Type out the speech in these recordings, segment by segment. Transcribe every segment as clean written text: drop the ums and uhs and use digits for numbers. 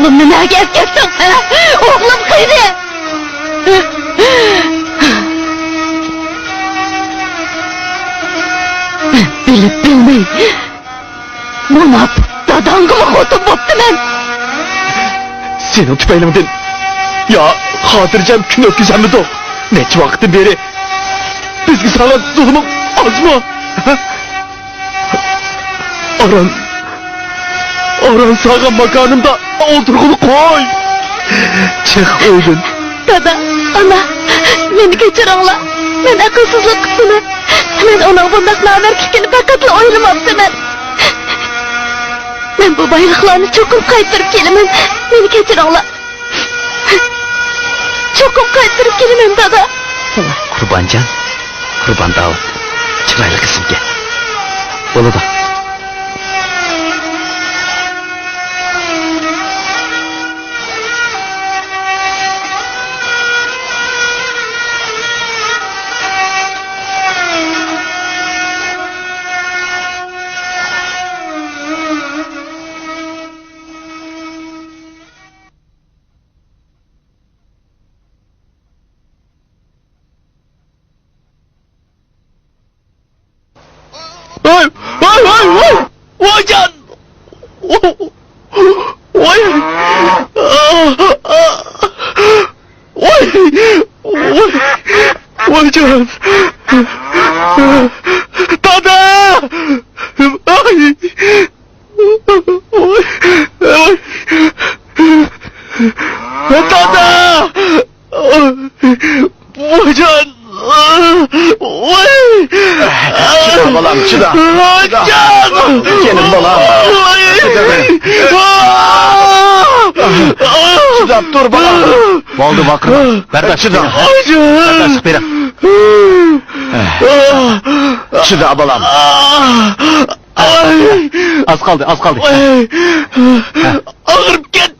Oğlum ne gerçekten? Oğlum kıydı. Bilip bilmey. Buna dadan gibi hortum boptu ben. Senin tüpeylimden ya hatırlayacağım gün öpeceğim mi de neçe vaktin beri bizgi sana zulümüm az mı? Aran sağın makanımda oturgulu koy. Çık öydün. Dada, ana, beni geçir oğla. Ben akılsızlık kısmını. Ben ona bundak namerklikini fakatla oylamaptım ben. Ben bu bayraklarını çokum kaytırıp gelemem. Beni geçir oğla. Çokum kaytırıp gelemem dada. Kurbancan, kurban Davut. Çıraylı kızım gel. Onu da. Vay can! Vay can! Dada! Ay! Dada! Vay can! Çıda balam, çıda. Can! Gelin balam. Çıda dur balam. Oldu bakın. Berber Çıda. Berber sık beri. Çıda balam. Az kaldı. Ağırıp gitti.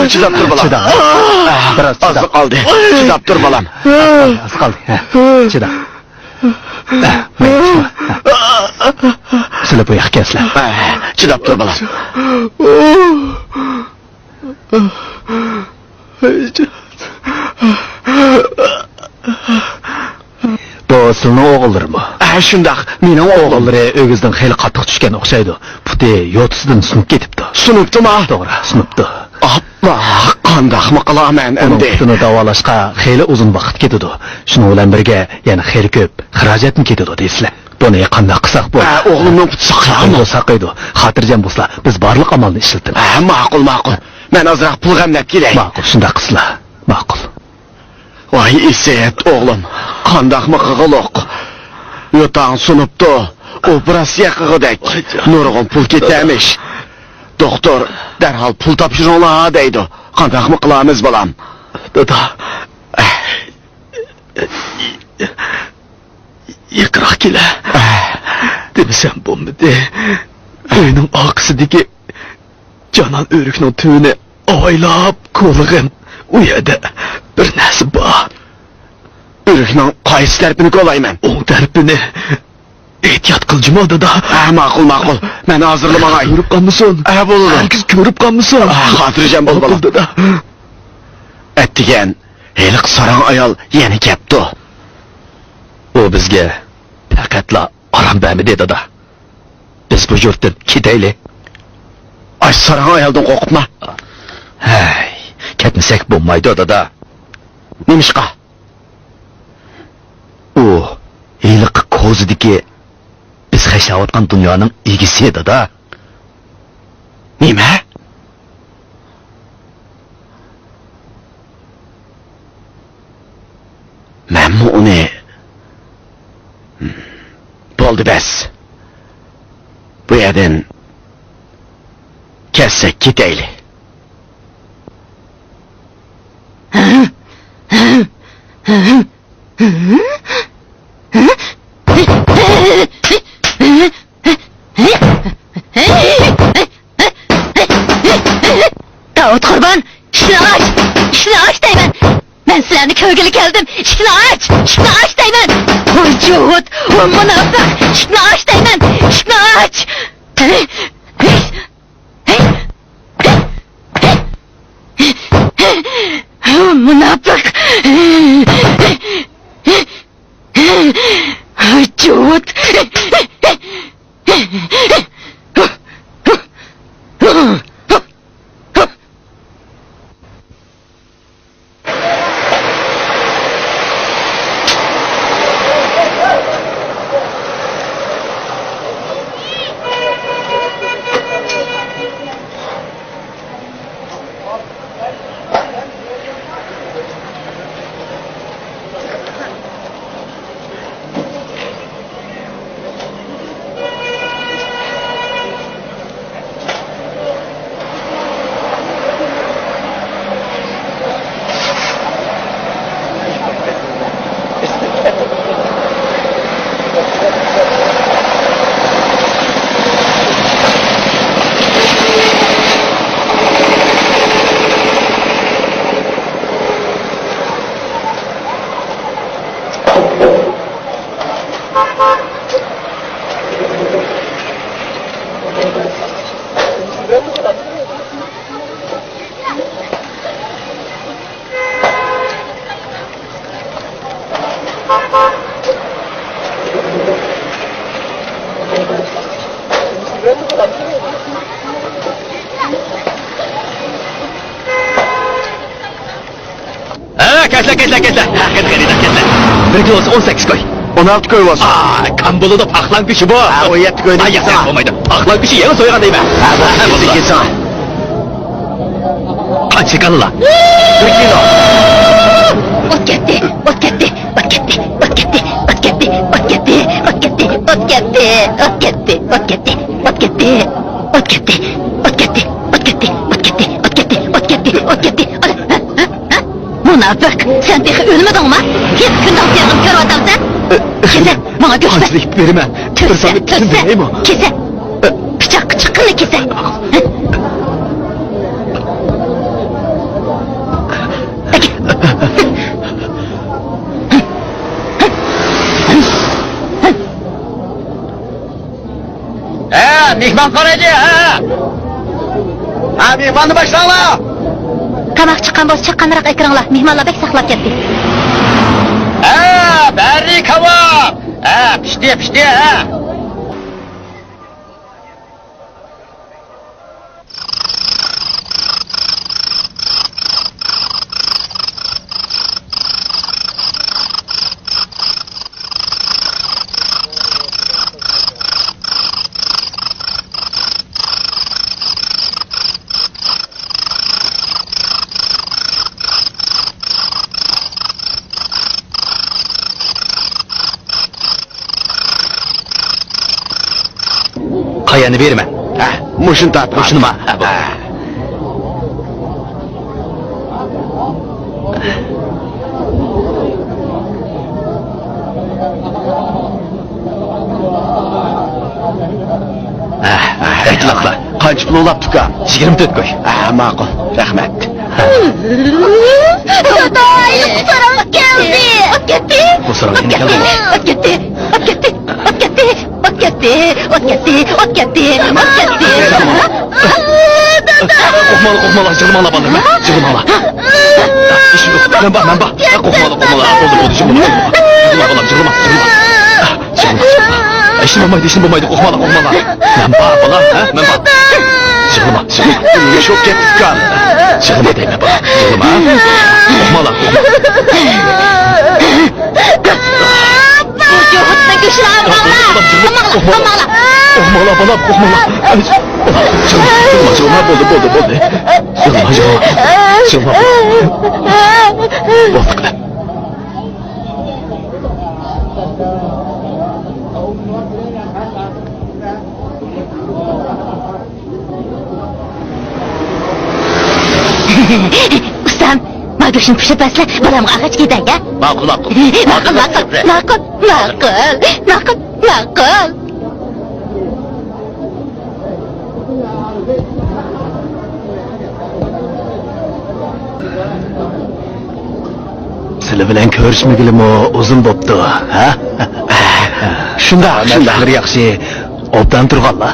Çıda dur balam. Çıda. Biraz Az çıda. kaldı. Çıda dur balam. Az kaldı. Çıda. Sıla bu yak kesle. Çıda dur balam. Bu sılının oğulları mı? Şundak, mening oğlum. Oğulları ögüzden xeyli qattiq tushgan o'xshaydi. Puti yo'tisidan sunib ketibdi. Sunuptu ma? To'g'ri, sunibdi. Allah, qandaq mı qilaman Uning endi? putini davolashga xeyli uzun vaqt ketadi. Shuning bilan birga yana xeyli ko'p xarajatni ketadi deysizlar. Buni qanday qilsak bo'ladi? O'g'limning puti saqlami? Saqlaydi. Xotirjam bo'lsa, biz barliq amalni ishlatamiz. Ma'qul. Men ozroq pul g'amlab kelay. Ma'qul, shunday qilsizlar. Ma'qul. Vay İsset oğlum, qandaq mı qığılıq? Yotağın sunuptu, operatsiya qığıdak. Nurg'un pul ketemiş. Doktor derhal pul topshiringlar deydi. Qandaq mı qilamiz balam? Dada. Yiqroq kela. Demesem bo'lmadi. Uyning oqisidagi Canan o'rikning tuvini oylab ko'lig'im u yerda bir narsa bor. Ürükning qaysi tarafini ko'layman? O'ng tarafini ehtiyot qil jimo dada. Ma'qul. Men hozirlamag'ay. Ko'rib qolmasin. Bo'ladi. Herkes ko'rib qolmasin. Xotirjam bo'l balam. Dada. Attigan, heliq sarang ayol yana kepti. O bizga faqatla aram bermadi dada. Biz bu yurtdan ketaylik. Ay sarang ayoldan qo'rqma. Hey, ketmasak bo'lmaydi dada. Nemishqa? U heliq ko'zidagi biz yashayotgan dunyoning egisi dada. Nima? Menmi uni bo'ldi bas. Bu yerdan kessak ketaylik. Davut Kurban, şunu aç deymen. Ben sizlerine kövgeli geldim, şunu aç deymen. Oy cuhut, oy münafık, şunu aç deymen, şunu aç. O münafık! Cıvıt! Ketler. Ketler. Bir kilosu 18 koy. 16 koy olsun. Kambulu da paxlanqışı bu. Ha, 17 koy. Ay, yasak olmaydı. Paxlanqışı yeni soyğan deyim ben. Ha, bu 8 sana. Kaç kanı la? 1 kilo. Ot gitti! Ot gitti! Ot gitti! Ot gitti! Ot gitti! Ot gitti! Ot gitti! Ot gitti! Ot gitti! Ot gitti! Ot gitti! Ot gitti! Ot gitti! Ot gitti! Ot gitti! Ot gitti! Ot gitti! Ot gitti! Münafık! Sen peki ölmedin mi? Hep günden sevdim kör adamsın! Kese! Bana göster! Hancılık verime. Tüsse! Tüsse! Kese! Bıçak çıkını kese! Mihman Karacı, ha, mihmanı başlama. Tamak çıkan boz çıkanlarak ekranla, mihmanla bek saklap gitti. Berri kebap. Pişti, ha. Kayanı verme. Muşun tat. Muşunu mu? Etlakla. Kaç pul olap tukan? 24 koy. Maqul, rahmet. Dadaylı kusaramız geldi! Ot gitti! Kusaramız yine geldi. Ot gitti! Ot gitti! Ot gitti! Ot gitti! Ot gitti! Ot gitti! Ot gitti! Kokmalı, cırmala bana. Cırmala. İşim yok. Ben bak. Kokmalı. Oldu, cırmala. Cırmala. İşim olmaydı, kokmalı. Ben bak. Cırmala. Çok getdik kan. Cırmala deyme bana. Kokmalı. Bu cuhutla güçler valla! Kokmala bana. Cırmala. Boldu. Cırmala. Bozduk lan. Ustam, Margoş'un pişirmesle balamga ağaç gider ya. Maqul. Makul. Sili bilan ko'rishmagilim uzun bo'pti, ha? Shunda yaxshi, obdan turganlar.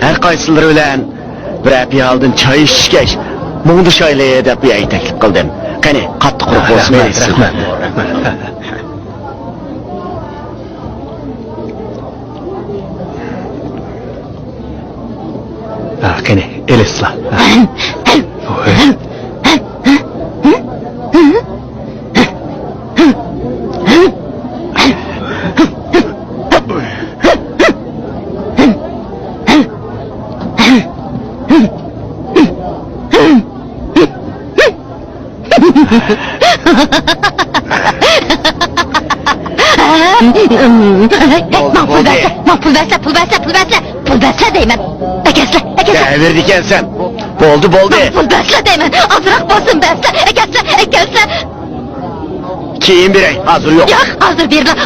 Her qaysilari bilan bir piyaldan choy ichgach, mungdu shoylay deb bir taklif qildim. Qani, qattiq quruq bo'lsin. Rahmat. Qani, elisla. Pul verse deymen. Ekesle. Devir dikensen. Boldu. Pul verse deymen. Azırak basın verse. Ekesle. Kiyin birey, hazır yok. Yok, hazır birla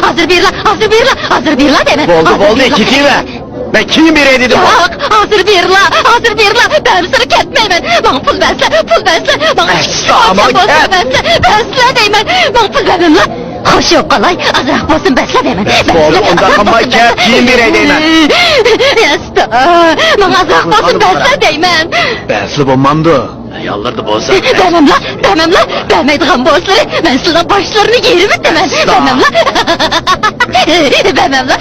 deymen. Boldu, iki ver. Ben kiyin birey dedim. Yok, hazır birla. Ben seni ketmeymen. Bana pul verse. Bana Aman ket. Verse deymen. Bana pul vermem lan. Hoş yok kolay, azırak basın besle deymen. Boldu, ondan kalmay ket, kiyin birey deymen. Yasta, bana azırak basın besle deymen. Bəsli bulmandı. Yallardı bolsa. Demem la. Demeydiğim boşları, ben sana başlarını yerimi demem. Demem la. Gene demem la.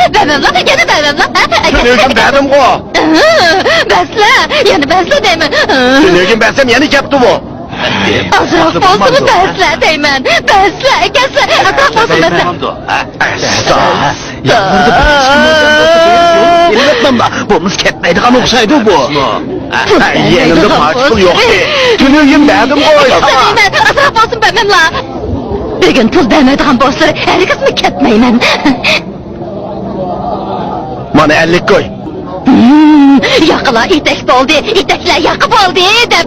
Tünögün dedim o. Besle deymen. Tünögün bersem yeni kepti bu. Azırak basını besle deymen. Ekesle. Azırak basın besle. Elbetmem la. Bulmuş ketmeydiğen oksaydı bu. Yenimde paçkıl yok ki. Tünögün dedim o. Azırak basın demem la. Bir gün pul vermediğim boşları her kısmı ketmeymen. Bana 50 koy. Yakıla itekler yakıp oldu edem.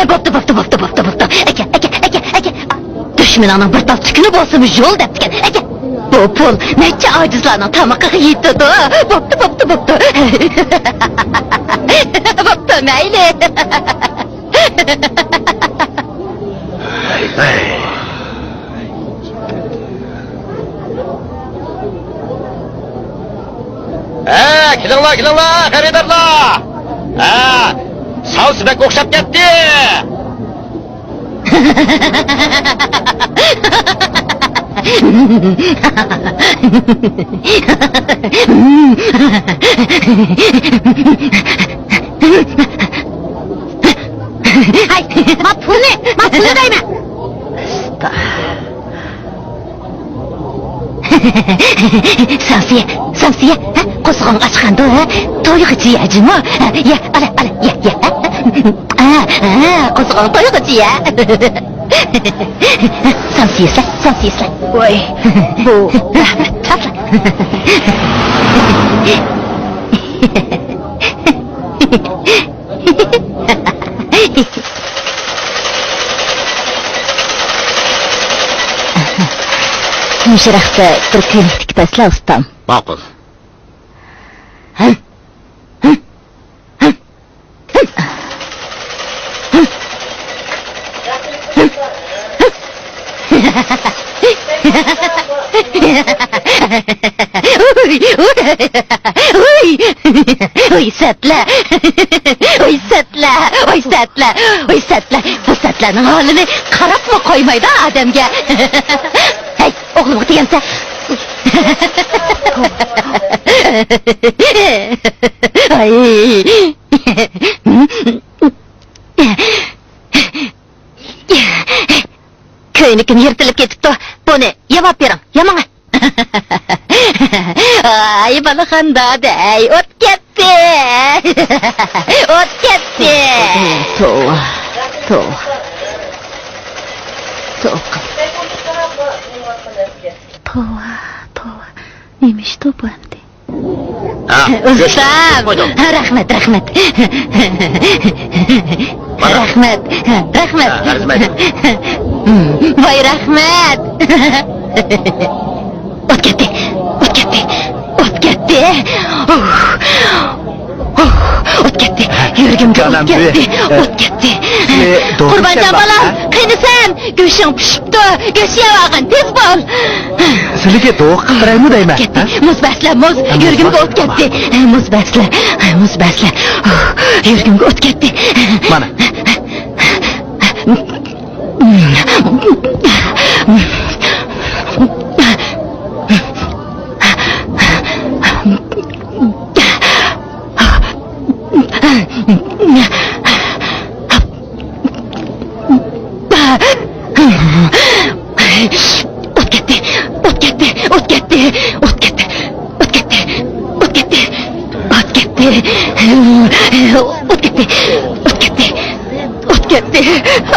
Boptu. Eke. Düşmün anam bir tas tükünü bosumuş yol deptiken. Eke. Bu pul neçe acizlarına tamakı yitti da. Boptu. Boptu meyli. Kelinglar, xaridorlar. Savsibek o'xshab ketdi. Hay, pulni deyman. Samsiye, qo'zg'on ochqanda, to'yg'ichi yajimi? Ya, ala, ya. Qo'zg'on to'yg'ichi ya. Samsiye. Voy, bu rahmat. Müşerahsa Türkiye'lik besle ustam. Ma'qul. Oy setla. Bu setlerin halini karap mı koymaydı ademge? Hey, oğlum diyense. Ay. Köyünükün yırtılıp ketipti. Bunu yemap yerim, yemana. Ay balıkanda dey, ot gitti. Tuğ. Neymiş bu endi? Ustam, rahmet. Vay rahmet. Ot gitti. Ot gitti. Yürgümge ot gitti. Kurbancan balam, kıyını sen. Göşün pişipti. Göşüye vakın, tez bol. Sizlikə doğuq qıqırayımı deyme. Gitti. Muz besle, muz. Yürgümge ot gitti. Muz besle. Yürgümge ot gitti. Mana.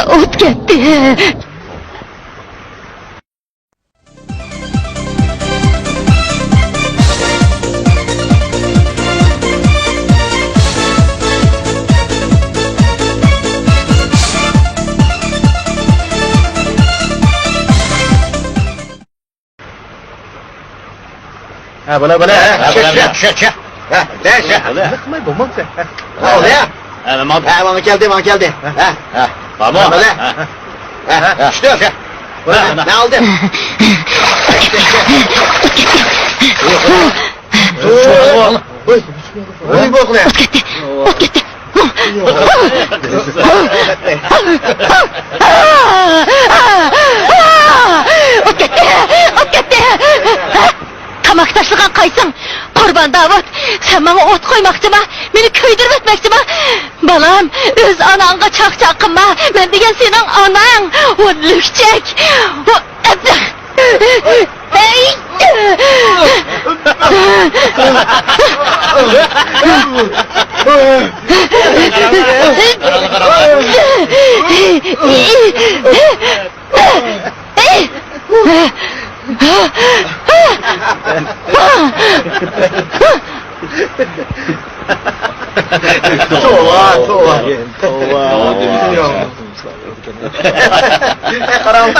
O't ketdi. Ha bana şa. Ha ne şa? Nıkmay bulmam sen. Ha o ya. Ha bana geldi. Ha. Tamam. Böyle. Ha işte şa. Ne oldu? Oy bokle. O't ketdi. O't ketdi. Tamak tashlagan qaysing? Qurban Davud, sen bana ot qo'ymoqchimi? Meni kuydirib o'tmoqchimi? Balam, o'z onangga chaqchaq qilma. Men degan sening onang, o lukchak. O ablah. Hey! Karanlık.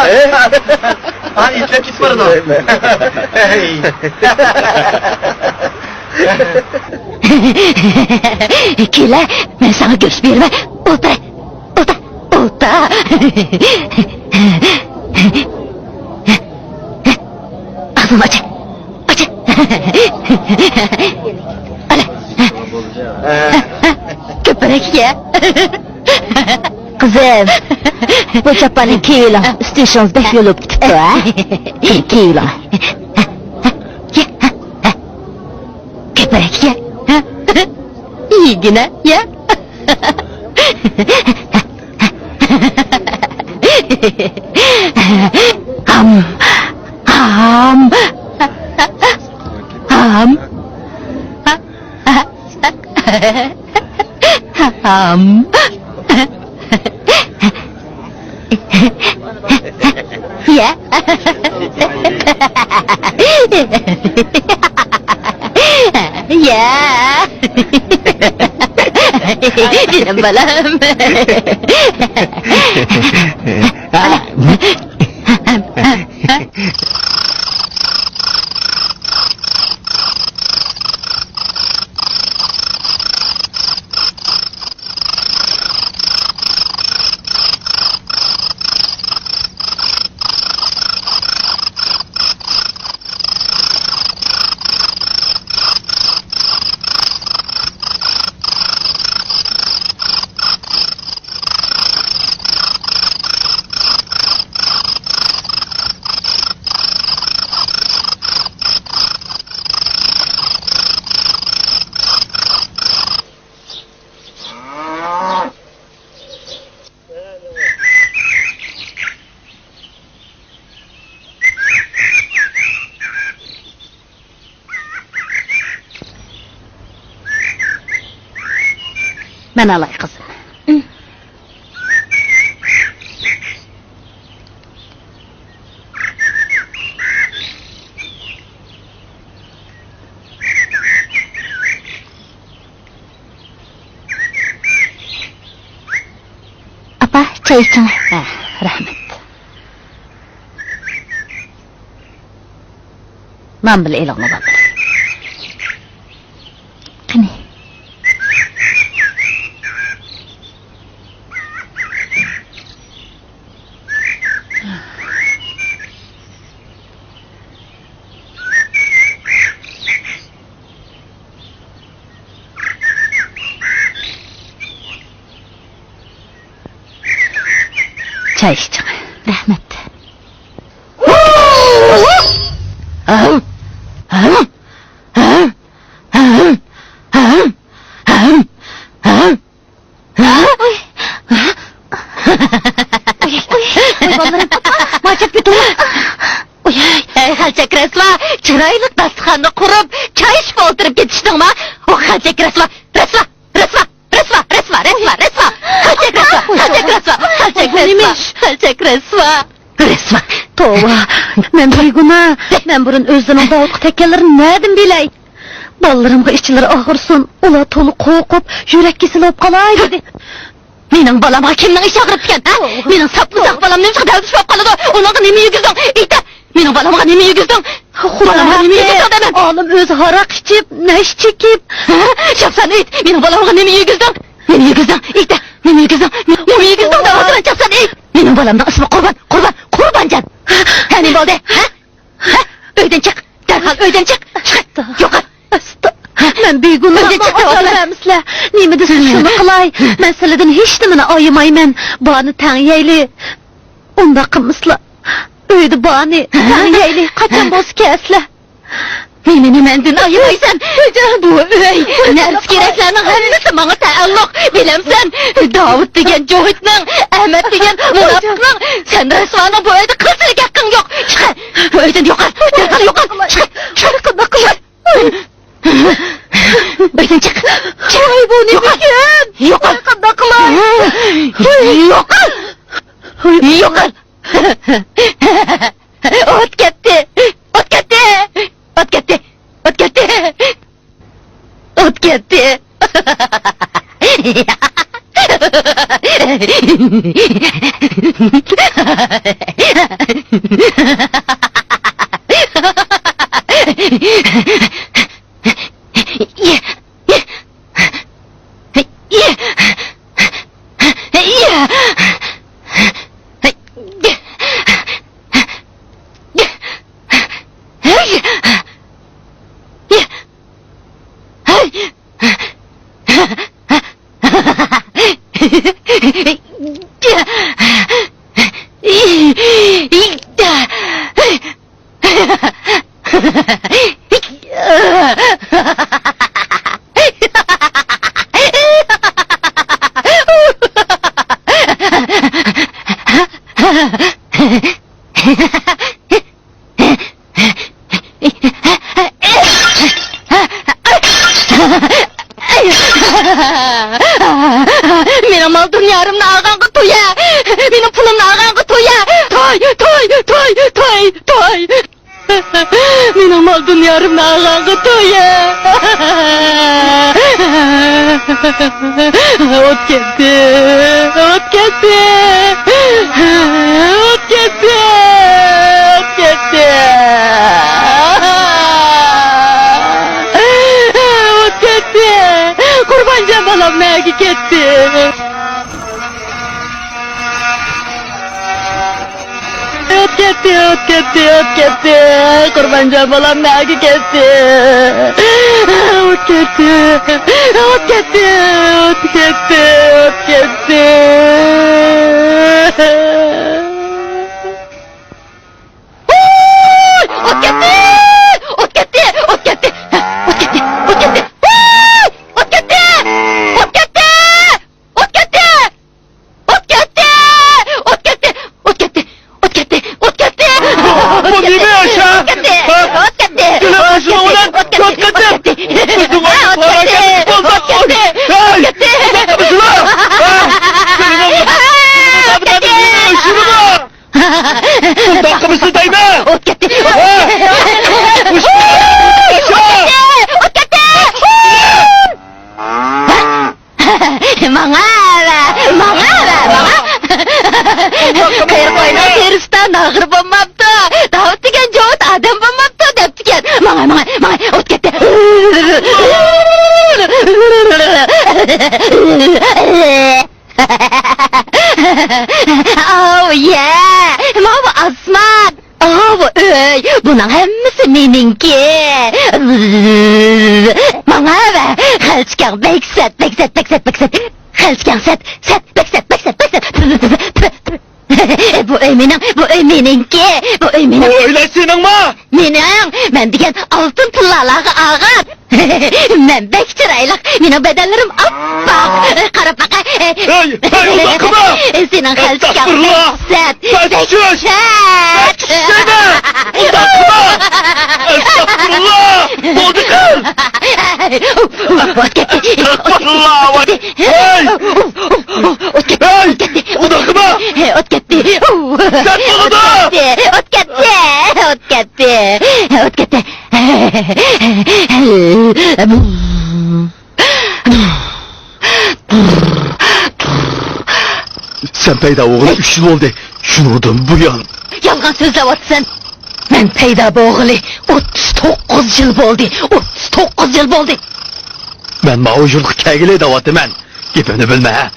Ha itlep git varın o. Kela, men sana go'sht berma. O'tir. Ağzını aç. Ala. Köpürek ye. Kızım, bu çapanı kiyla, istiyorsanız bek yolup gitip ha? Kiyla. Köpürek ye. İyi yine ye. Ham. Ya. Ya. Canım balam. Ben alay kızım. Apa, çay içsene. Rahmet. Ben bile ilana bakarım. Kani. çay içeceğim. Rahmet. Macap bir dur. Halçak resva, çıraylık dastıkhanını kurup, çay içip oturup gitiştin mi? O halçak resva, resva. Resva. Tova, men beyguna, men burun özünün dağıtı tekelerini nedim biley. Ballarımga işçileri ağırsın, ula tolu kokup, yürek kesilip kalay dedi. Mening balama kimning ishi og'rib ekan, ha? Mening saplısak balam nimcha davdish bo'lib qoladi. Unaqa nima yegizding? Ayta. Mening balamga nima yegizding? Balamga nima yegizding dedim. Oğlum öz harak içip, neş çekip. Chapsan ayt. Mening balamga nima yegizding? Nima yegizding? Ayta. Nima yegizding? Nima yegizding dedim. Chapsan ayt. Mening balamning ismi Qurbanjon. Ha, nima bo'ldi? Ha? Uydan chiq. Darhol uydan chiq. Chiq. Yo'qol. Men beyguna oturmamsizlar. Nima desa shuni qilay. Masaladan hech nimani aymayman. Bani tangyayli. Unda qilmislar. Uyda bani tangyayli. Qachon bos kelasizlar? Meni nimandan aymaysan? Bu uy, nafs keraklarning hammasi menga taalluq. Bilamsan, Davud degan Johidning, Ahmad degan Munofiqning, sen rasvoni bu uyda qilishga haqqing yo'q. Chiq. Bu uydan yo'qol. Darhol yo'qol. Chiq. Qanaqa qilay? Uydan chiq. Voy bu nima ekan? Yo'qol. Qanaqa qilay? Yo'qol. O't ketdi. Mening mal dunyorimni olganqa to'ya. Mening pulimni olganqa to'ya. To'y. Mening mal dunyorimni olganqa to'ya. O't ketdi. Qurbanjon balam nega ketdi? O't ketdi. Qurbanjon balam nega ketdi? O't ketdi. Bu nima yaşa? Başına ulan çok kötü. Kızım hareketi bozdu. Hey! Bakın lan. Bundan kapısı değme. Ot ketdi. Qayır qo'yna terisdan nag'ir bo'lmabdi. Davud degan Johid odam bo'lmabdi debdi ekan. Manga ot ketdi. Oh yeah. Mana osmon. Bu uy. Buning hammasi meningki. Manga va xalchkang beksat. Xalchkang sat. Bu emininki. Bu eminim. Öyle senin ma? Ben diyen altın pullalarga ağır. Ben bek çıraylık. Benim bedenlerim appak. Karap baka. Hey, uzakma! Senin halçıkan. Estağfurullah! Set. Kaçış! Sene! Uzakma! Estağfurullah! Oldu kız! Ot gitti. Estağfurullah! Hey! Ot gitti. Hey! Uzakma! Ot gitti. Sen bana da! Ot gitti. Sen peyda oğlu 3 yıl oldu. Şunudun bu yan. Yalgan sözlevatsan. Ben peyda boğulu 39 yıl oldu. 39 yıl oldu. Ben mağuculuk kegili davatı ben. Gepini bilme ha.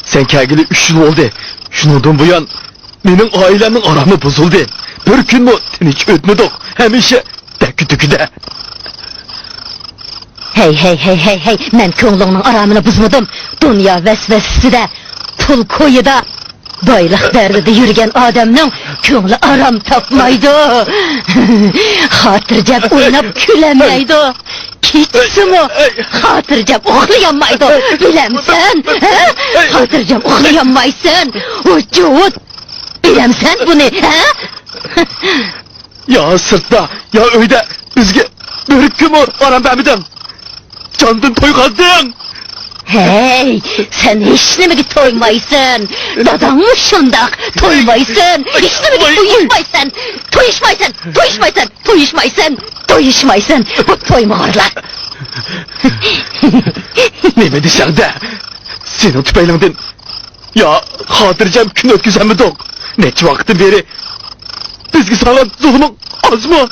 Sen kegili 3 yıl oldu. Şunudun bu yan. Benim ailemin aramı bozuldu. Bir gün mü tinç ötmedik. Hemişe tüküde. Hey. Ben köңlüğünün aramını buzmadım. Dünya vesvesesi de. Pul koyu da. Baylık derdide yürüyen adamның köңlü aram tapmaydı. Hatırcap oynap külemeydi. Keçsimi hatırcap oxlayamaydı. Bilemsen? Hatırcap oxlayamaysan. Ucud. Bilemsen bunu? Ya sırtta ya öyde bizge bir gün mü aram bemiden. Candın toy kazdın. Hey, sen hiç mi toymaysın? Dadan mı şundak toymaysın? Hiç mi toyuşmaysın? Bu toymağırlar. Ne desen de? Senin tüpeylemedin. Ya hatırcam gün ötküzen mi dok? Neçi vakti beri bizgi sana zulümün az mı?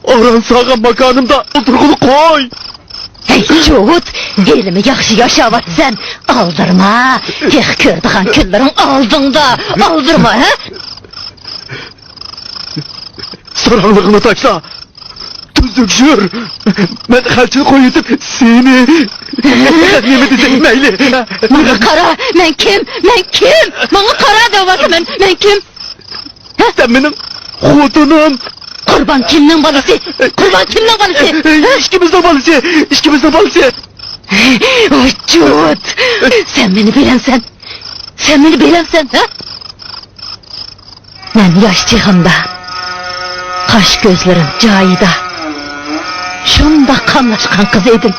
Aran sağa makanımda oturgulu koy. Hey Cuhud, elimi yaxşı yaşavatsan aldırma. Tek kördüğün küllerin aldığında aldırma. Saranlığını taşla. Tüzük jür. Ben halçını koyutup seni. Ne diyecek meyli? Bana kara, ben kim? Bana kara davatı ben kim? Sen benim hutunum. Kurban kimnin balısı? İşkimizden balısı. Oy Cuhud, sen beni bilensen, ha? Ben yaşçığımda, kaş gözlerim cayida, şunda kanlaşkan kız edim.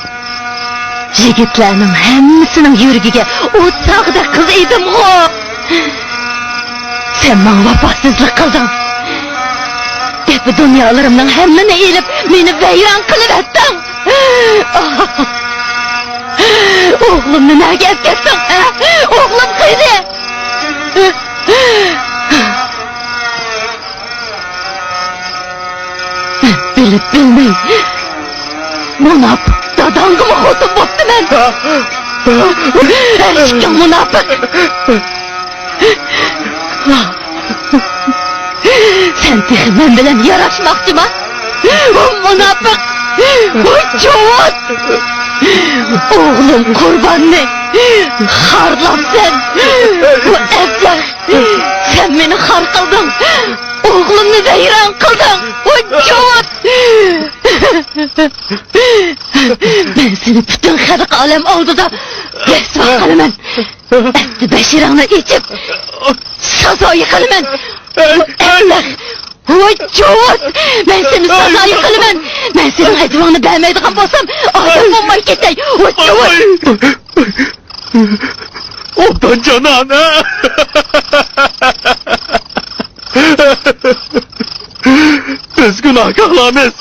Yigitlerinin hemmisinin yürgüge uçağda kız edim o. Sen bana vefasızlık kıldın. Bu dünyalarımdan hemmini eğilip beni veyran kılıvettin. Oğlum ne gezgetsin? Oğlum kıydı. Bilip bilmeyin. Münafık dadangı mı kutu bottu ben? Erişkin münafık. Sen tühümün bilen yaraşmakçı mı? O münafık! O çoğut! Oğlum kurban ne? Harlap sen! O evler! Sen beni har kıldın! Oğlumnu veyran kıldın! O çoğut! Ben seni bütün halk alem oldu da resva kılımen! Ehdi beşiranı içip sazayı kılımen! Evler! Vücut! Ben seni sazayı kılımen! Ben senin edvanı beğenmeydiğim bolsam adam olmayı ketey! Vücut! Ondan canan ha! Biz günahkarlarız.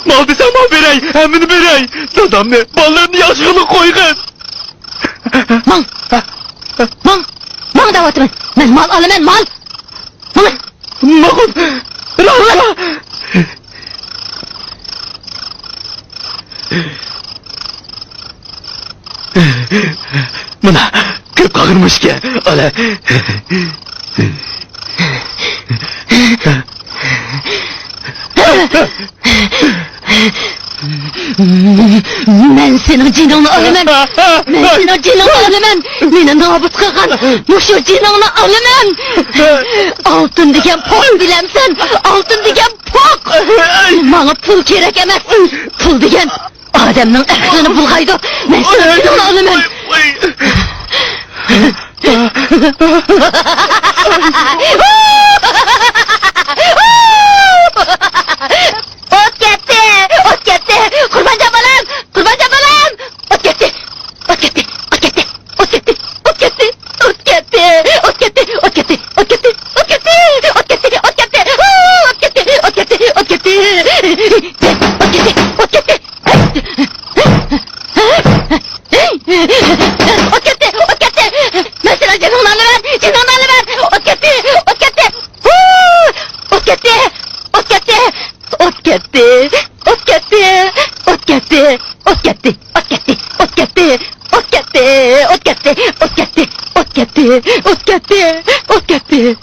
Mal desem mal verey, hemini verey. Dadam ne? Ballarını yaşını koygun. Mal davatımın! Ben mal alımen mal! Mal! Rasa! Buna köp kakırmış ki, öyle. Men senin cinini alaman. Men senin cinini alaman. Meni nobud qilgan. Mushu cinini alaman. Altın degan pok bilemsen. Altın degan pok. Bana pul kerak emas. Pul degan odamning aqlini bulg'aydi. Men senin cinini alaman. Ot ketdi! Ot ketdi! Qurbanjon bolam! Qurbanjon bolam! Ot ketdi! Ot ketdi! Ot ketdi! Ot ketdi! Ot ketdi! Ot ketdi! Ot ketdi! Ot ketdi! Ot ketdi! Ot ketdi! Ot ketdi! Ot ketdi! Ot ketdi! Ot ketdi! Ot ketdi! Ot ketdi! Ot ketdi! Ot ketdi! Mesela canımdan alaman! Canımdan alaman! Ot ketdi! Ot ketdi! Ot ketdi! Ot ketdi! Ot ketdi! Ot ketdi! Ot ketdi! Ot ketdi! Ot ketdi! Ot ketdi! Ot ketdi! Ot ketdi! Ot ketdi! Ot ketdi! Ot ketdi! Ot ketdi!